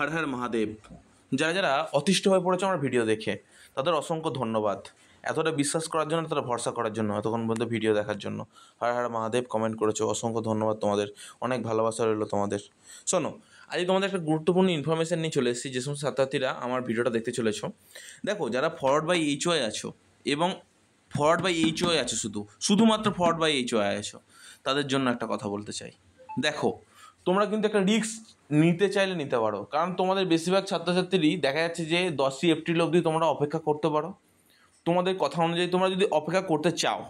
হর হর মহাদেব। যারা যারা অতিষ্ঠ হয়ে পড়েছে আমার ভিডিও দেখে, তাদের অসংখ্য ধন্যবাদ। এতটা বিশ্বাস করার জন্য, এতটা ভরসা করার জন্য, এতক্ষণ পর্যন্ত ভিডিও দেখার জন্য। হর হর মহাদেব কমেন্ট করেছো, অসংখ্য ধন্যবাদ তোমাদের। অনেক ভালোবাসা রইলো তোমাদের। শোনো, আজকে তোমাদের একটা গুরুত্বপূর্ণ ইনফরমেশান নিয়ে চলে এসেছি। যে সমস্ত ছাত্রছাত্রীরা আমার ভিডিওটা দেখতে চলেছো, দেখো, যারা ফরওয়ার্ড বাই এইচওয়াই আছো এবং ফরওয়ার্ড বাই এইচওয়াই আছো, শুধুমাত্র ফরওয়ার্ড বাই এইচওয়াই আছো, তাদের জন্য একটা কথা বলতে চাই। দেখো, তোমরা কিন্তু একটা রিস্ক নিতে চাইলে নিতে পারো, কারণ তোমাদের বেশিরভাগ ছাত্রছাত্রীরই দেখা যাচ্ছে যে 10ই এপ্রিল অবধি তোমরা অপেক্ষা করতে পারো। তোমাদের কথা অনুযায়ী তোমরা যদি অপেক্ষা করতে চাও,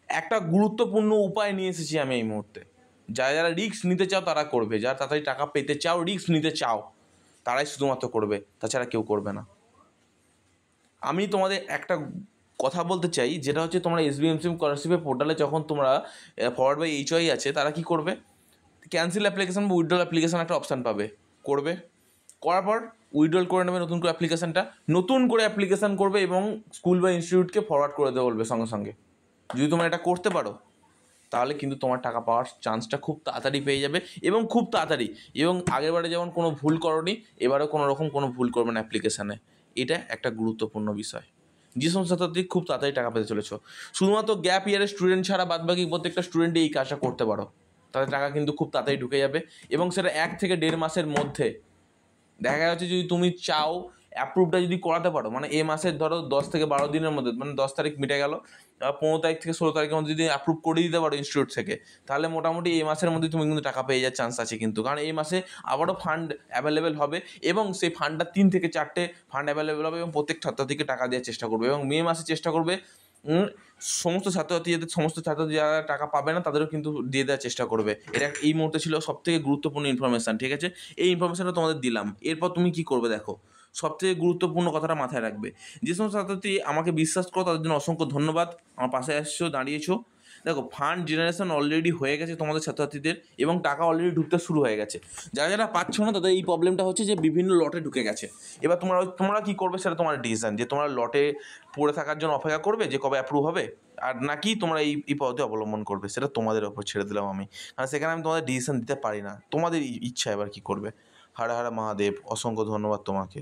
একটা গুরুত্বপূর্ণ উপায় নিয়ে এসেছি আমি এই মুহূর্তে। যারা যারা রিস্ক নিতে চাও তারা করবে, যারা তাড়াতাড়ি টাকা পেতে চাও, রিস্ক নিতে চাও, তারাই শুধুমাত্র করবে, তাছাড়া কেউ করবে না। আমি তোমাদের একটা কথা বলতে চাই, যেটা হচ্ছে তোমরা SBMC স্কলারশিপের পোর্টালে যখন তোমরা ফরওয়ার্ড বাই এইচওয়াই আছে, তারা কি করবে, ক্যান্সেল অ্যাপ্লিকেশন বা উইথড্রল অ্যাপ্লিকেশন একটা অপশান পাবে, করবে। করার পর উইথড্রল করে নেবে নতুন করে অ্যাপ্লিকেশানটা, নতুন করে অ্যাপ্লিকেশান করবে এবং স্কুল বা ইনস্টিটিউটকে ফরওয়ার্ড করে দেবে বলবে সঙ্গে সঙ্গে। যদি তোমরা এটা করতে পারো, তাহলে কিন্তু তোমার টাকা পাওয়ার চান্সটা খুব তাড়াতাড়ি পেয়ে যাবে, এবং খুব তাড়াতাড়ি। এবং আগেরবারে যেমন কোনো ভুল করনি, এবারেও কোনো রকম কোনো ভুল করবে না অ্যাপ্লিকেশানে। এটা একটা গুরুত্বপূর্ণ বিষয়। যে সমস্ত ছাত্রী খুব তাড়াতাড়ি টাকা পেতে চলেছ, শুধুমাত্র গ্যাপ ইয়ারের স্টুডেন্ট ছাড়া বাদবাকি প্রত্যেকটা স্টুডেন্টই এই কাজটা করতে পারো, তাদের টাকা কিন্তু খুব তাড়াতাড়ি ঢুকে যাবে। এবং সেটা 1 থেকে 1.5 মাসের মধ্যে। দেখা যাচ্ছে যদি তুমি চাও অ্যাপ্রুভটা যদি করাতে পারো, মানে এই মাসের ধরো 10 থেকে 12 দিনের মধ্যে, মানে 10 তারিখ মিটে গেল, 15 তারিখ থেকে 16 তারিখের মধ্যে যদি অ্যাপ্রুভ করে দিতে পারো ইনস্টিটিউট থেকে, তাহলে মোটামুটি এই মাসের মধ্যে তুমি কিন্তু টাকা পেয়ে যাওয়ার চান্স আছে কিন্তু। কারণ এই মাসে আবারও ফান্ড অ্যাভেলেবেল হবে, এবং সেই ফান্ডটা 3 থেকে 4টে ফান্ড অ্যাভেলেবেল হবে, এবং প্রত্যেক ছাত্রছাত্রীকে টাকা দেওয়ার চেষ্টা করবে। এবং মে মাসে চেষ্টা করবে সমস্ত ছাত্রছাত্রী যারা টাকা পাবে না তাদেরও কিন্তু দিয়ে দেওয়ার চেষ্টা করবে। এটা এই মুহূর্তে ছিল সবথেকে গুরুত্বপূর্ণ ইনফরমেশান, ঠিক আছে? এই ইনফরমেশানটা তোমাদের দিলাম। এরপর তুমি কি করবে দেখো, সবথেকে গুরুত্বপূর্ণ কথাটা মাথায় রাখবে। যে সমস্ত ছাত্রছাত্রী আমাকে বিশ্বাস করো, তাদের জন্য অসংখ্য ধন্যবাদ। আমার পাশে আসছো, দাঁড়িয়েছো। দেখো, ফান্ড জেনারেশন অলরেডি হয়ে গেছে তোমাদের ছাত্রছাত্রীদের, এবং টাকা অলরেডি ঢুকতে শুরু হয়ে গেছে। যারা যারা পাচ্ছ না, তাদের এই প্রবলেমটা হচ্ছে যে বিভিন্ন লটে ঢুকে গেছে। এবার তোমরা কী করবে সেটা তোমার ডিসিশন, যে তোমরা লটে পড়ে থাকার জন্য অপেক্ষা করবে যে কবে অ্যাপ্রুভ হবে, আর নাকি তোমরা এই পদ্ধতি অবলম্বন করবে, সেটা তোমাদের ওপর ছেড়ে দিলাম আমি। কারণ সেখানে আমি তোমাদের ডিসিশন দিতে পারি না, তোমাদের ইচ্ছা এবার কী করবে। হর হর মহাদেব, অসংখ্য ধন্যবাদ তোমাকে।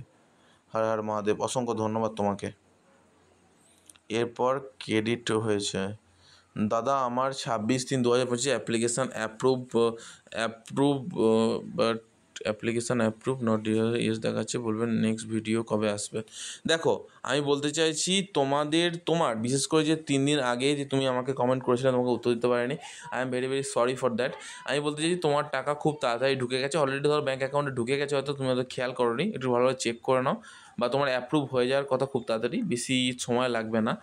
হর হর মহাদেব, অসংখ্য ধন্যবাদ তোমাকে। এরপর ক্রেডিট হয়েছে, দাদা আমার 26/3/2025 application approve but application approve not yes দেখাচ্ছে, বলবেন নেক্সট ভিডিও কবে আসবে। দেখো, আমি বলতে চাইছি তোমার বিশেষ করে যে 3 দিন আগে যে তুমি আমাকে কমেন্ট করেছিলে, তোমাকে উত্তর দিতে পারিনি, I am very very sorry for that. আমি বলতে চাইছি তোমার টাকা খুব তাড়াতাড়ি ঢুকে গেছে, অলরেডি ধরো ব্যাঙ্ক অ্যাকাউন্টে ঢুকে গেছে, হয়তো তুমি হয়তো খেয়াল করোনি, একটু ভালোভাবে চেক করে নাও। বা তোমার অ্যাপ্রুভ হয়ে যাওয়ার কথা খুব তাড়াতাড়ি, বেশি সময় লাগবে না।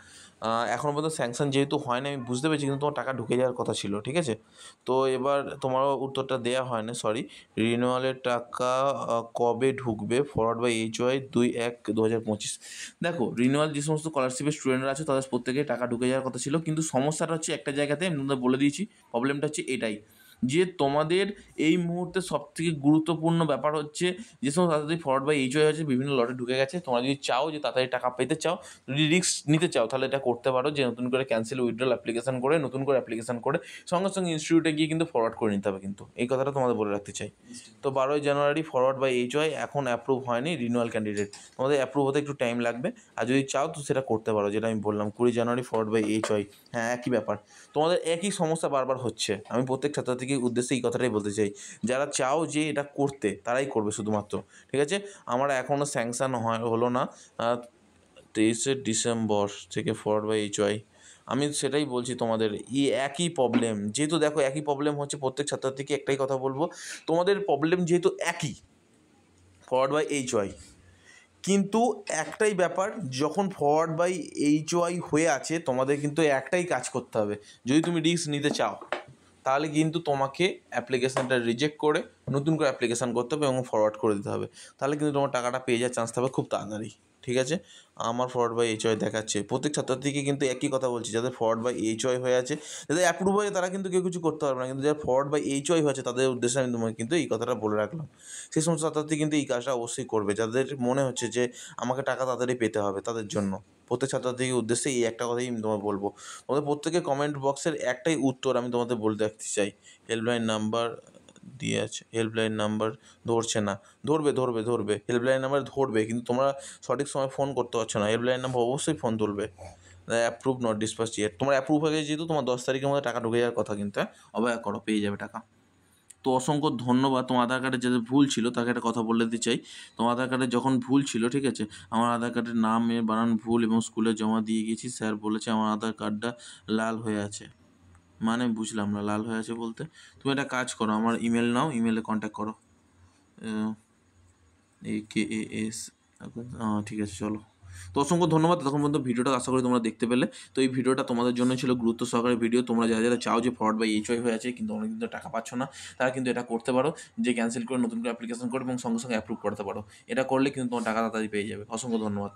এখনও পর্যন্ত স্যাংশন যেহেতু হয়নি, আমি বুঝতে পেরেছি, কিন্তু তোমার টাকা ঢুকে যাওয়ার কথা ছিল, ঠিক আছে? তো এবার তোমারও উত্তরটা দেওয়া হয় না, সরি। রিনিউয়ালের টাকা কবে ঢুকবে? Forward by HY 2/1/2025। দেখো, রিনিউয়াল যে সমস্ত স্কলারশিপের স্টুডেন্টরা আছে তাদের প্রত্যেকেই টাকা ঢুকে যাওয়ার কথা ছিল, কিন্তু সমস্যাটা হচ্ছে একটা জায়গাতে, আমি তোমাদের বলে দিয়েছি। প্রবলেমটা হচ্ছে এটাই, যে তোমাদের এই মুহূর্তে সবথেকে গুরুত্বপূর্ণ ব্যাপার হচ্ছে যে সমস্ত তাড়াতাড়ি ফরওয়ার্ড বাই এইচওয়াই হচ্ছে বিভিন্ন লটে ঢুকে গেছে। তোমরা যদি চাও যে তাড়াতাড়ি টাকা পেতে চাও, যদি রিস্ক নিতে চাও, তাহলে এটা করতে পারো, যে নতুন করে ক্যান্সেল উইথড্রল অ্যাপ্লিকেশন করে, নতুন করে অ্যাপ্লিকেশন করে সঙ্গে সঙ্গে ইনস্টিটিউটে গিয়ে কিন্তু ফরওয়ার্ড করে নিতে হবে। কিন্তু এই কথাটা তোমাদের বলে রাখতে চাই। তো 12ই জানুয়ারি ফরওয়ার্ড বাই এইচওয়াই এখন অ্যাপ্রুভ হয়নি, রিনিউয়াল ক্যান্ডিডেট, তোমাদের অ্যাপ্রুভ হতে একটু টাইম লাগবে। আর যদি চাও তো সেটা করতে পারো, যেটা আমি বললাম 20 জানুয়ারি ফরওয়ার্ড বাই এইচওয়াই। হ্যাঁ, একই ব্যাপার, তোমাদের একই সমস্যা বারবার হচ্ছে। আমি প্রত্যেক ছাত্রছাত্রীকে উদ্দেশ্যে এই কথাটাই বলতে চাই, যারা চাও যে এটা করতে, তারাই করবে শুধুমাত্র, ঠিক আছে? আমার এখনও স্যাংশন হলো না। 23শে ডিসেম্বর থেকে ফরওয়ার্ড বাই এইচওয়াই, আমি সেটাই বলছি তোমাদের, একই প্রবলেম। যেহেতু দেখো একই প্রবলেম হচ্ছে, প্রত্যেক ছাত্রছাত্রীকে একটাই কথা বলবো, তোমাদের প্রবলেম যেহেতু একই, ফরওয়ার্ড বাই এইচওয়াই, কিন্তু একটাই ব্যাপার, যখন ফরওয়ার্ড বাই এইচওয়াই হয়ে আছে, তোমাদের কিন্তু একটাই কাজ করতে হবে। যদি তুমি রিস্ক নিতে চাও, তাহলে কিন্তু তোমাকে অ্যাপ্লিকেশানটা রিজেক্ট করে নতুন করে অ্যাপ্লিকেশান করতে হবে এবং ফরওয়ার্ড করে দিতে হবে। তাহলে কিন্তু তোমার টাকাটা পেয়ে যাওয়ার চান্স থাকবে খুব তাড়াতাড়ি, ঠিক আছে? আমার ফরওয়ার্ড বাই এইচওয়াই দেখাচ্ছে, প্রত্যেক ছাত্রছাত্রীকে কিন্তু একই কথা বলছি, যাদের ফরওয়ার্ড বাই এইচওয়াই হয়ে আছে, যাদের অ্যাপ্রুভ হয়ে তারা কিন্তু কেউ কিছু করতে পারবে না, কিন্তু যারা ফরওয়ার্ড বাই এইচওয়াই হয়েছে তাদের উদ্দেশ্যে আমি তোমাকে কিন্তু এই কথাটা বলে রাখলাম। সেই সমস্ত ছাত্রছাত্রী কিন্তু এই কাজটা অবশ্যই করবে, যাদের মনে হচ্ছে যে আমাকে টাকা তাড়াতাড়ি পেতে হবে, তাদের জন্য। প্রত্যেক ছাত্রছাত্রীর উদ্দেশ্যে এই একটা কথাই আমি তোমায় বলবো। তোমাদের প্রত্যেকের কমেন্ট বক্সের একটাই উত্তর আমি তোমাদের বলতে রাখতে চাই, হেল্পলাইন নাম্বার দিয়ে আছে, হেল্পলাইন নাম্বার ধরছে না। ধরবে হেল্পলাইন নাম্বার ধরবে, কিন্তু তোমরা সঠিক সময় ফোন করতে পারছো না। হেল্পলাইন নাম্বার অবশ্যই ফোন তুলবে। অ্যাপ্রুভ নট ডিসপার্স ইয়েট, তোমার অ্যাপ্রুভ হয়ে গেছে যেহেতু তোমার 10 তারিখের মধ্যে টাকা ঢুকে যাওয়ার কথা, কিন্তু অপেক্ষা করো, পেয়ে যাবে টাকা। তো অসংখ্য ধন্যবাদ। তোমার আধার কার্ডে যে ভুল ছিল তাকে একটা কথা বলে দিতে চাই। তোমার আধার কার্ডে যখন ভুল ছিল, ঠিক আছে, আমার আধার কার্ডের নামের বানান ভুল এবং স্কুলে জমা দিয়ে গেছি, স্যার বলেছে আমার আধার কার্ডটা লাল হয়ে আছে। মানে বুঝলাম না লাল হয়ে আছে বলতে। তুমি একটা কাজ করো, আমার ইমেল নাও, ইমেলে কন্ট্যাক্ট করো। AKAS, ঠিক আছে চলো। তো অসংখ্য ধন্যবাদ তখন পর্যন্ত ভিডিওটা আশা করি তোমরা দেখতে পেলে। তো এই ভিডিওটা তোমাদের জন্য ছিল গুরুত্ব সহকারে ভিডিও। তোমরা যারা যারা চাও যে ফ্রড বা এইচওয়াই হয়ে আছে কিন্তু অনেক দিন ধরে টাকা পাচ্ছ না, তারা কিন্তু এটা করতে পারো, যে ক্যান্সেল করে নতুন করে অ্যাপ্লিকেশন করো এবং সঙ্গে সঙ্গে অ্যাপ্রুভ করতে পারো। এটা করলে কিন্তু তোমার টাকা তাড়াতাড়ি পেয়ে যাবে। অসংখ্য ধন্যবাদ।